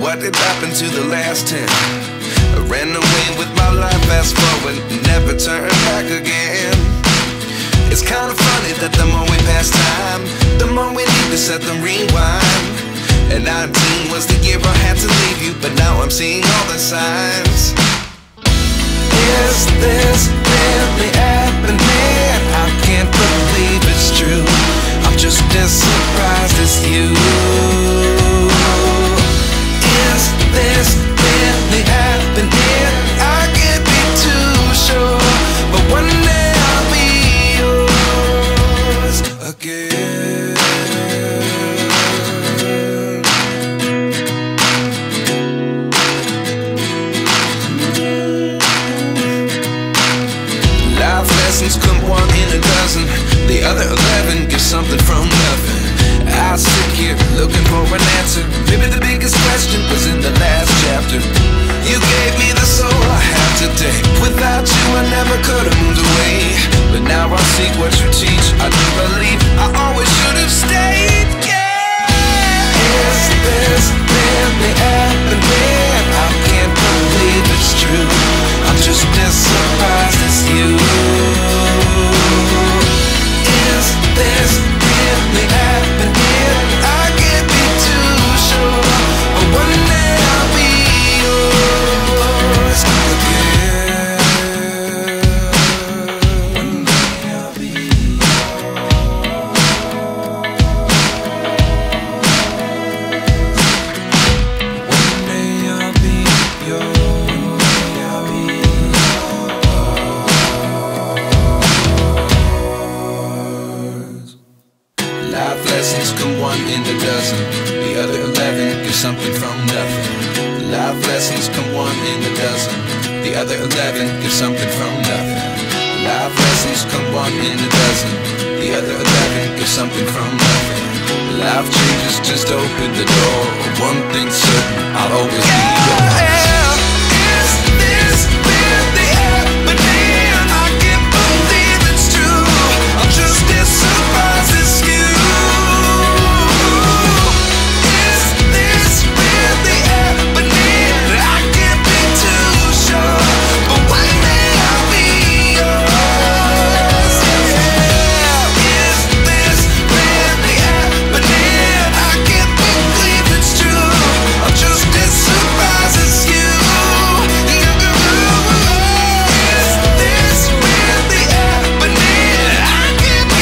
what did happen to the last 10? I ran away with my life, fast forward, never turn back again. It's kinda funny that the more we pass time, the more we need to set them rewind. And 19 was the year I had to leave you, but now I'm seeing all the signs. Is this really happening? I can't believe it's true. I'm just as surprised as you. Is this really happening? I can't be too sure, but one day I'll be yours again. Life lessons come one in a dozen, the other 11 get something from nothing. I sit here looking for an answer. Maybe the biggest question was in the last chapter. You gave me the soul I have today. Without you I never could have moved away. But now I see what you teach. I do believe I always should have stayed. Yeah. Is this really happening? I can't believe it's true. I'm just as surprised as you. Is this really happening? I can't be too sure, but one day I'll be yours again. One day I'll be yours. One day I'll be yours. I'll be yours. Life lessons come one in a dozen, the other 11 get something from nothing. Life lessons come one in a dozen, the other 11 get something from nothing. Life lessons come one in a dozen, the other 11 get something from nothing. Life changes just open the door, one thing